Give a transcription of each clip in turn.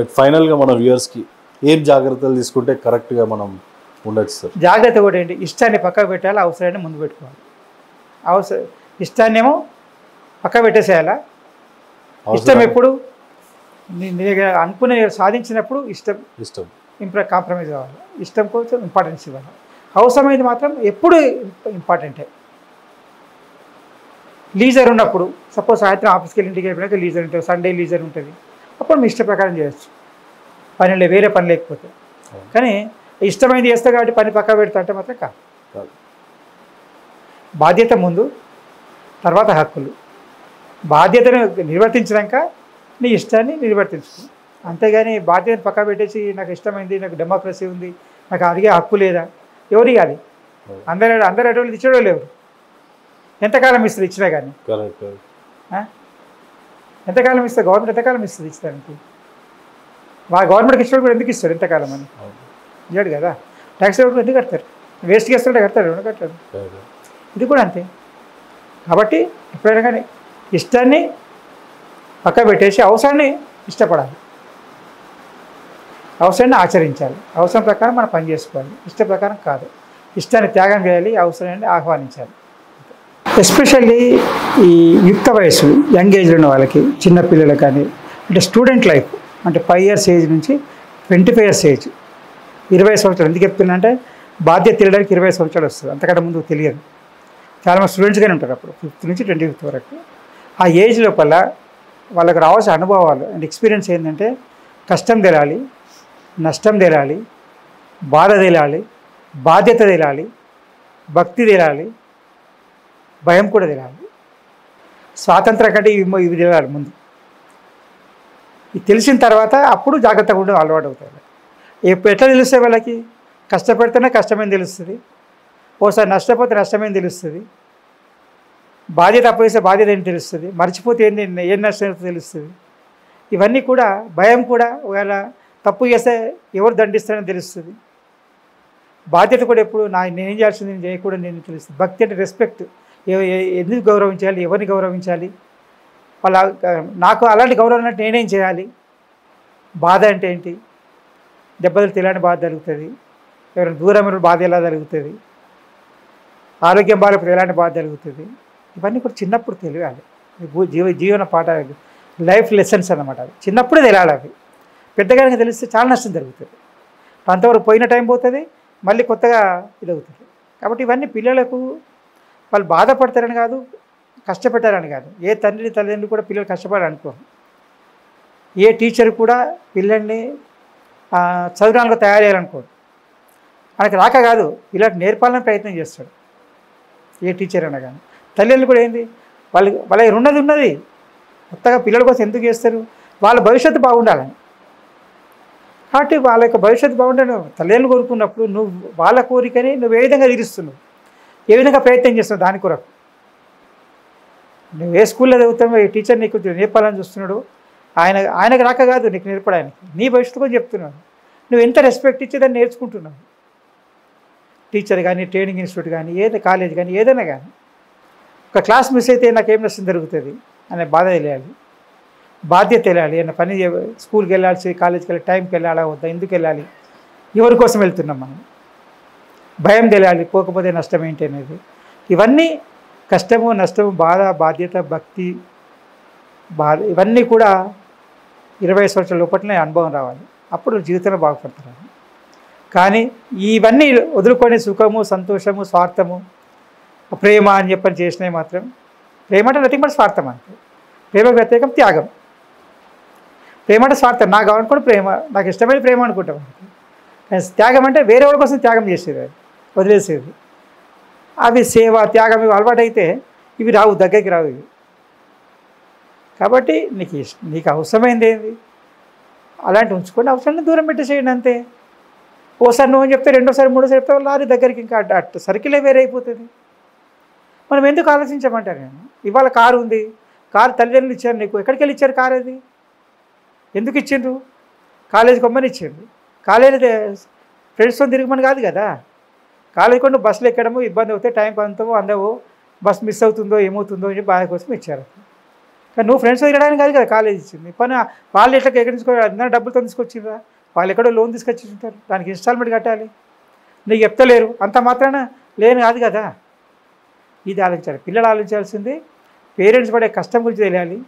Like ఫైనల్గా మన వ్యూయర్స్కి ఏం జాగ్రత్తలు తీసుకుంటే కరెక్ట్గా మనం ఉండొచ్చు సార్? జాగ్రత్త కూడా ఏంటి, ఇష్టాన్ని పక్కకు పెట్టాలి, అవసరాన్ని ముందు పెట్టుకోవాలి. ఇష్టాన్నేమో పక్క పెట్టేసేయాలా. ఇష్టం ఎప్పుడు అనుకునే సాధించినప్పుడు ఇష్టం కాంప్రమైజ్ కావాలి. ఇష్టం కోసం ఇంపార్టెన్స్ ఇవ్వాలి. అవసరమైంది మాత్రం ఎప్పుడు ఇంపార్టెంటే. లీజర్ ఉన్నప్పుడు, సపోజ్ సాయంత్రం ఆఫీస్కి వెళ్ళి ఇంటికి వెళ్ళిపోయాక లీజర్ ఉంటుంది, సండే లీజర్ ఉంటుంది, అప్పుడు మీ ఇష్ట ప్రకారం చేయొచ్చు. పని వేరే పని లేకపోతే. కానీ ఇష్టమైంది చేస్తా కాబట్టి పని పక్క పెడతా అంటే మాత్రం కాదు. బాధ్యత ముందు, తర్వాత హక్కులు. బాధ్యతను నిర్వర్తించినాక నీ ఇష్టాన్ని నిర్వర్తించుకో. అంతేగాని బాధ్యతను పక్క పెట్టేసి నాకు ఇష్టమైంది, నాకు డెమోక్రసీ ఉంది, నాకు అడిగే హక్కు లేదా, ఎవరు ఇవ్వాలి? అందరు అటువంటి ఇచ్చడం లేవు. ఎంతకాలం ఇస్తుంది ఇచ్చినా కానీ? ఎంతకాలం ఇస్తుంది గవర్నమెంట్? ఎంతకాలం ఇస్తుంది ఇచ్చడానికి? గవర్నమెంట్కి ఇష్టం కూడా ఎందుకు ఇస్తాడు ఎంతకాలం అని? ఇయ్యాడు కదా. ట్యాక్స్ కూడా ఎందుకు కడతారు? వేస్ట్గా ఇస్తుంటే కడతారు, ఎవరు కట్టారు? ఇది కూడా అంతే. కాబట్టి ఎప్పుడైనా కానీ ఇష్టాన్ని పక్క పెట్టేసి అవసరాన్ని ఇష్టపడాలి, అవసరాన్ని ఆచరించాలి. అవసరం ప్రకారం మనం పని చేసుకోవాలి, ఇష్ట ప్రకారం కాదు. ఇష్టాన్ని త్యాగం చేయాలి, అవసరాన్ని ఆహ్వానించాలి. ఎస్పెషల్లీ ఈ యుక్త వయసు, యంగ్ ఏజ్లో ఉన్న వాళ్ళకి, చిన్నపిల్లలు కానీ, అంటే స్టూడెంట్ లైఫ్ అంటే 5 years ఏజ్ నుంచి 25 years ఏజ్, 20 సంవత్సరాలు. ఎందుకు చెప్తున్నా అంటే బాధ్యత తెలియడానికి 20 సంవత్సరాలు వస్తుంది, అంతకంటే ముందు తెలియదు. చాలామంది స్టూడెంట్స్గానే ఉంటారు అప్పుడు, 5th నుంచి 25th వరకు. ఆ ఏజ్ లోపల వాళ్ళకి రావాల్సిన అనుభవాలు అండ్ ఎక్స్పీరియన్స్ ఏంటంటే కష్టం తెలాలి, నష్టం తెలాలి, బాధ తెలాలి, బాధ్యత తెలాలి, భక్తి తెలాలి, భయం కూడా తెలాలి. స్వాతంత్రం కంటే ఇవి తెలాలి ముందు. ఇది తెలిసిన తర్వాత అప్పుడు జాగ్రత్తగా ఉండడం అలవాటు అవుతాయి. ఎట్లా తెలుస్తాయి వాళ్ళకి? కష్టపడితేనే కష్టమేం తెలుస్తుంది, ఓసారి నష్టపోతే నష్టమేం తెలుస్తుంది, బాధ్యత అప్పగిస్తే బాధ్యత ఏంటి తెలుస్తుంది, మర్చిపోతే ఏం నష్టం తెలుస్తుంది. ఇవన్నీ కూడా భయం కూడా, ఒకవేళ తప్పు చేస్తే ఎవరు దండిస్తారని తెలుస్తుంది. బాధ్యత కూడా ఎప్పుడు నేనేం చేయాల్సింది నేను చేయకూడదు నేను తెలుస్తుంది. భక్తి అంటే రెస్పెక్ట్, ఎందుకు గౌరవించాలి, ఎవరిని గౌరవించాలి, నాకు అలాంటి గౌరవం అంటే నేనేం చేయాలి. బాధ అంటే ఏంటి, దెబ్బలు తెలియని బాధ జరుగుతుంది, ఎవరైనా దూరమైన బాధ ఎలా జరుగుతుంది, ఆరోగ్యం బాధపడితే ఎలాంటి బాధ జరుగుతుంది. ఇవన్నీ కూడా చిన్నప్పుడు తెలియాలి. జీవన పాఠాలు, లైఫ్ లెసన్స్ అన్నమాట. అవి చిన్నప్పుడే తెలియాలి. అవి పెద్దగా తెలిస్తే చాలా నష్టం జరుగుతుంది. అంతవరకు పోయిన టైం పోతుంది, మళ్ళీ కొత్తగా ఇది అవుతుంది. కాబట్టి ఇవన్నీ పిల్లలకు వాళ్ళు బాధపడతారని కాదు, కష్టపెట్టారని కాదు. ఏ తల్లిదండ్రులు కూడా పిల్లలు కష్టపడాలి అనుకో. ఏ టీచర్ కూడా పిల్లల్ని చదువురాలుగా తయారు చేయాలనుకోడు. మనకి రాక కాదు, పిల్లలకు నేర్పాలని ప్రయత్నం చేస్తాడు ఏ టీచర్ అయినా కానీ. తల్లిదండ్రులు కూడా ఏంది, వాళ్ళకి ఉన్నది కొత్తగా పిల్లల కోసం ఎందుకు చేస్తారు, వాళ్ళ భవిష్యత్తు బాగుండాలని. కాబట్టి వాళ్ళ యొక్క భవిష్యత్తు బాగుండాలని తల్లిదండ్రులు కోరుకున్నప్పుడు నువ్వు వాళ్ళ కోరికని నువ్వు ఏ విధంగా తీరుస్తున్నావు, ఏ విధంగా ప్రయత్నం చేస్తున్నావు దాని కొరకు. నువ్వు ఏ స్కూల్లో చదువుతావు, ఏ టీచర్ నీకు నేర్పాలని చూస్తున్నాడు, ఆయనకు రాక కాదు నీకు నేర్పడానికి, నీ భవిష్యత్తు కూడా చెప్తున్నాడు. నువ్వు ఎంత రెస్పెక్ట్ ఇచ్చి దాన్ని నేర్చుకుంటున్నావు. టీచర్ కానీ, ట్రైనింగ్ ఇన్స్టిట్యూట్ కానీ, కాలేజ్ కానీ, ఏదైనా కానీ. ఒక క్లాస్ మిస్ అయితే నాకేం నష్టం జరుగుతుంది అనే బాధ తెలియాలి, బాధ్యత తెలియాలి. ఏమైనా పని స్కూల్కి వెళ్ళాల్సి, కాలేజ్కి వెళ్ళి టైంకి వెళ్ళాలా వద్దా, ఎందుకు వెళ్ళాలి, ఎవరి కోసం వెళ్తున్నాం మనం, భయం తెలియాలి, పోకపోతే నష్టం ఏంటి అనేది. ఇవన్నీ కష్టము, నష్టము, బాధ, బాధ్యత, భక్తి, ఇవన్నీ కూడా 20 సంవత్సరాల లోపలనే అనుభవం రావాలి. అప్పుడు జీవితంలో బాగుపడతారు. కానీ ఇవన్నీ వదులుకొని సుఖము, సంతోషము, స్వార్థము, ప్రేమ అని చెప్పని చేసినవి మాత్రం, ప్రేమ అంటే నథింగ్ బట్ స్వార్థం అంటే. ప్రేమకు వ్యతిరేకం త్యాగం. ప్రేమ అంటే స్వార్థం, నాకు అనుకోండి ప్రేమ, నాకు ఇష్టమైన ప్రేమ అనుకుంటాం. కానీ త్యాగం అంటే వేరే వాళ్ళ కోసం త్యాగం చేసేది, అది వదిలేసేది. అవి సేవ, త్యాగం ఇవి అలవాటైతే ఇవి రావు, దగ్గరికి రావు ఇవి. కాబట్టి నీకు అవసరమైంది ఏంది అలాంటి ఉంచుకోండి, అవసరాన్ని దూరం పెట్టేసేయండి అంతే. ఓసారి నువ్వు అని చెప్తే, రెండోసారి, మూడోసారి చెప్తే లారీ దగ్గరికి ఇంకా అట్టు సర్కిలే వేరే అయిపోతుంది. మనం ఎందుకు ఆలోచించమంటారు? నేను ఇవాళ కారు ఉంది, కారు తల్లిదండ్రులు ఇచ్చారు నీకు, ఎక్కడికి వెళ్ళి ఇచ్చారు కారు? అది ఎందుకు ఇచ్చిండ్రు? కాలేజీకి కొమ్మని ఇచ్చిండ్రు. కాలేజీ ఫ్రెండ్స్తో తిరగమని కాదు కదా. కాలేజీ కూడా బస్సులు ఎక్కడమో ఇబ్బంది అవుతాయి, టైంకి అంతవో అందవో, బస్ మిస్ అవుతుందో ఏమవుతుందో అని బాధ కోసం ఇచ్చారు. కానీ నువ్వు ఫ్రెండ్స్ తిరగడానికి కాదు కదా కాలేజ్ ఇచ్చింది పని. వాళ్ళు ఎట్లా ఎక్కడి నుంచి అందరూ డబ్బులతో తీసుకొచ్చిర్రా, వాళ్ళు ఎక్కడో లోన్ తీసుకొచ్చి ఉంటారు, దానికి ఇన్స్టాల్మెంట్ కట్టాలి, నీకు చెప్తలేరు అంత మాత్రాన లేని కాదు కదా. ఇది ఆలోచించాలి, పిల్లలు ఆలోచించాల్సింది పేరెంట్స్ పడే కష్టం గురించి తెలియాలి.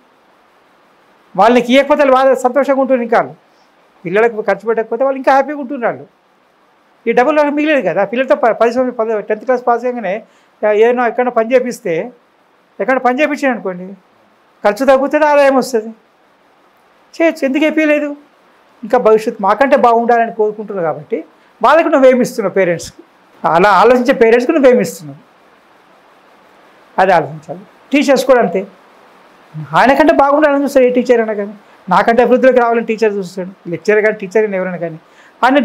వాళ్ళకి ఇవ్వకపోతే వాళ్ళు బాగా సంతోషంగా ఉంటున్నారు, ఇంకా పిల్లలకు ఖర్చు పెట్టకపోతే వాళ్ళు ఇంకా హ్యాపీగా ఉంటున్నారు. ఈ డబ్బులు వాళ్ళకి మిగిలేదు కదా. పిల్లలతో 10th క్లాస్ పాస్ చేయగానే ఏదైనా ఎక్కడైనా పని చేపిస్తే పని చేయించాను అనుకోండి, ఖర్చు తగ్గుతుంది, ఆదాయం వస్తుంది, చేయొచ్చు. ఎందుకు చెప్పలేదు? ఇంకా భవిష్యత్తు మాకంటే బాగుండాలని కోరుకుంటున్నావు కాబట్టి వాళ్ళకి నువ్వేమిస్తున్నావు పేరెంట్స్కి, అలా ఆలోచించే పేరెంట్స్కి నువ్వేమిస్తున్నావు, అది ఆలోచించాలి. టీచర్స్ కూడా అంతే, ఆయనకంటే బాగుండాలని చూస్తాడు ఏ టీచర్ అయినా కానీ. నాకంటే అభివృద్ధిలోకి రావాలని టీచర్ చూస్తాడు, లెక్చర్ కానీ టీచర్ అయినా ఎవరైనా కానీ. ఆయన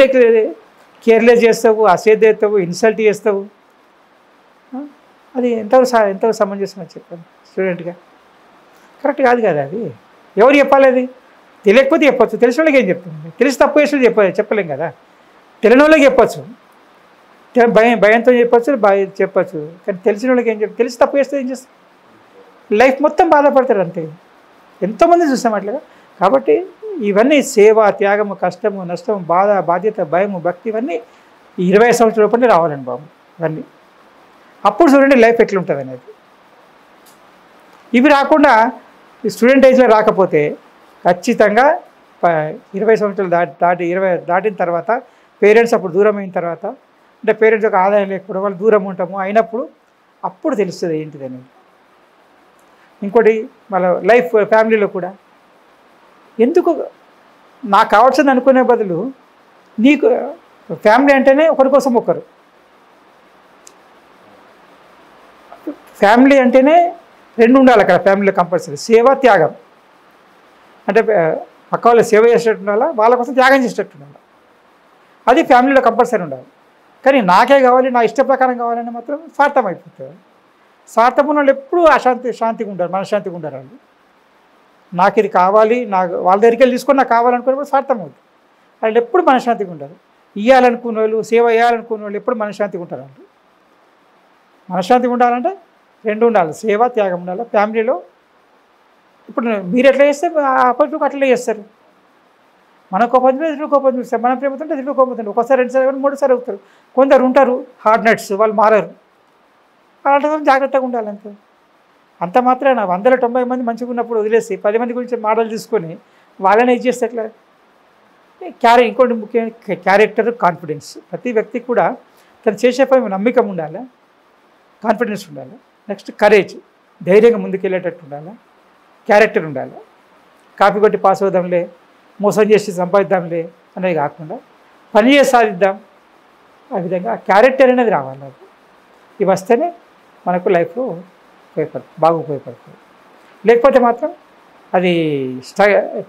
కేర్లెస్ చేస్తావు, అశ్రద్ధ చేస్తావు, ఇన్సల్ట్ చేస్తావు, అది ఎంతవరకు సమంజసం చెప్పండి స్టూడెంట్గా? కరెక్ట్ కాదు కదా అది. ఎవరు చెప్పాలి? అది తెలియకపోతే చెప్పచ్చు, తెలిసిన వాళ్ళకి ఏం చెప్తుంది? తెలిసి తప్పు చేసి చెప్పలేం కదా. తెలియని వాళ్ళకి చెప్పచ్చు, భయంతో చెప్పచ్చు, కానీ తెలిసిన వాళ్ళకి ఏం తెలిసి తప్పు చేస్తే ఏం చేస్తాం? లైఫ్ మొత్తం బాధపడతారు అంతే. ఎంతోమంది చూస్తాం అట్లాగా. కాబట్టి ఇవన్నీ సేవ, త్యాగము, కష్టము, నష్టము, బాధ, బాధ్యత, భయము, భక్తి ఇవన్నీ 20 సంవత్సరాల లోపలనే రావాలండి బాబు. ఇవన్నీ అప్పుడు చూడండి లైఫ్ ఎట్లుంటుంది అనేది. ఇవి రాకుండా స్టూడెంట్ ఏజ్లో రాకపోతే ఖచ్చితంగా 20 సంవత్సరాలు దాటిన తర్వాత పేరెంట్స్ అప్పుడు దూరం అయిన తర్వాత, అంటే పేరెంట్స్ ఒక ఆదాయం లేకపోవడం వాళ్ళు దూరం ఉంటాము అయినప్పుడు అప్పుడు తెలుస్తుంది ఏంటిది అనేది. ఇంకోటి మళ్ళీ లైఫ్ ఫ్యామిలీలో కూడా ఎందుకు నాకు కావాల్సింది అనుకునే బదులు నీకు ఫ్యామిలీ అంటేనే ఒకరి కోసం ఒకరు, ఫ్యామిలీ అంటేనే 2 ఉండాలి అక్కడ. ఫ్యామిలీలో కంపల్సరీ సేవ, త్యాగం. అంటే పక్క వాళ్ళు సేవ చేసేటట్టు ఉండాలా, వాళ్ళ కోసం త్యాగం చేసేటట్టు ఉండాలి, అది ఫ్యామిలీలో కంపల్సరీ ఉండాలి. కానీ నాకే కావాలి, నా ఇష్ట ప్రకారం కావాలని మాత్రం స్వార్థం అయిపోతుంది. స్వార్థం ఉన్న వాళ్ళు ఎప్పుడూ శాంతిగా ఉంటారు, మనశ్శాంతిగా ఉంటారు. వాళ్ళు నాకు ఇది కావాలి, నాకు వాళ్ళ దగ్గరికి వెళ్ళి తీసుకొని నాకు కావాలనుకున్నప్పుడు స్వార్థం అవుతుంది. వాళ్ళు ఎప్పుడు మనశ్శాంతిగా ఉంటారు. ఇవ్వాలనుకున్న వాళ్ళు, సేవ చేయాలనుకున్న వాళ్ళు ఎప్పుడు మనశ్శాంతిగా ఉంటారు. వాళ్ళు మనశ్శాంతిగా ఉండాలంటే 2 ఉండాలి, సేవ, త్యాగం ఉండాలి ఫ్యామిలీలో. ఇప్పుడు మీరు ఎట్లా చేస్తే అప్పటికి అట్లా చేస్తారు. మన కోపం ఎదురు కోపం చూస్తారు, మన ప్రేమతో ఎదురు కోపం, ఒకసారి 2 సార్లు 3 సార్లు అవుతారు. కొందరు ఉంటారు హార్డ్ నట్స్, వాళ్ళు మారరు. అలాంటి జాగ్రత్తగా ఉండాలి అంతే. అంత మాత్రాన 190 మంది మంచిగా ఉన్నప్పుడు వదిలేసి 10 మంది గురించి మోడల్ తీసుకొని వాళ్ళని ఇది చేస్తే ఎట్లా? ఇంకోటి ముఖ్యంగా క్యారెక్టర్, కాన్ఫిడెన్స్. ప్రతి వ్యక్తికి కూడా తను చేసే పని నమ్మకం ఉండాలి, కాన్ఫిడెన్స్ ఉండాలి. నెక్స్ట్ కరేజ్, ధైర్యంగా ముందుకెళ్ళేటట్టు ఉండాలి, క్యారెక్టర్ ఉండాలి. కాపీ కొట్టి పాస్ అవుదాంలే, మోసం చేసి సంపాదిద్దాంలే అనేది కాకుండా పని చేసి సాధిద్దాం, ఆ విధంగా క్యారెక్టర్ అనేది రావాలి. ఇవి వస్తేనే మనకు లైఫ్లో బాగా ఉపయోగపడుతుంది. లేకపోతే మాత్రం అది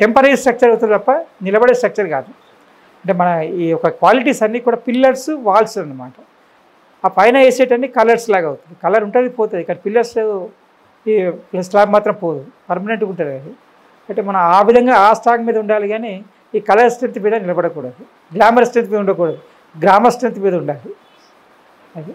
టెంపరీ స్ట్రక్చర్ అవుతుంది తప్ప నిలబడే స్ట్రక్చర్ కాదు. అంటే మన ఈ యొక్క క్వాలిటీస్ అన్నీ కూడా పిల్లర్స్, వాల్స్ అన్నమాట. ఆ పైన వేసేటన్ని కలర్స్ లాగా అవుతుంది. కలర్ ఉంటుంది, పోతుంది, కానీ పిల్లర్స్ ఈ స్లాబ్ మాత్రం పోదు, పర్మనెంట్గా ఉంటుంది అది. అంటే మనం ఆ విధంగా ఆ స్టాక్ మీద ఉండాలి, కానీ ఈ కలర్ స్ట్రెంత్ మీద నిలబడకూడదు, గ్లామర్ స్ట్రెంత్ మీద ఉండకూడదు, గ్రామర్ స్ట్రెంత్ మీద ఉండాలి. అది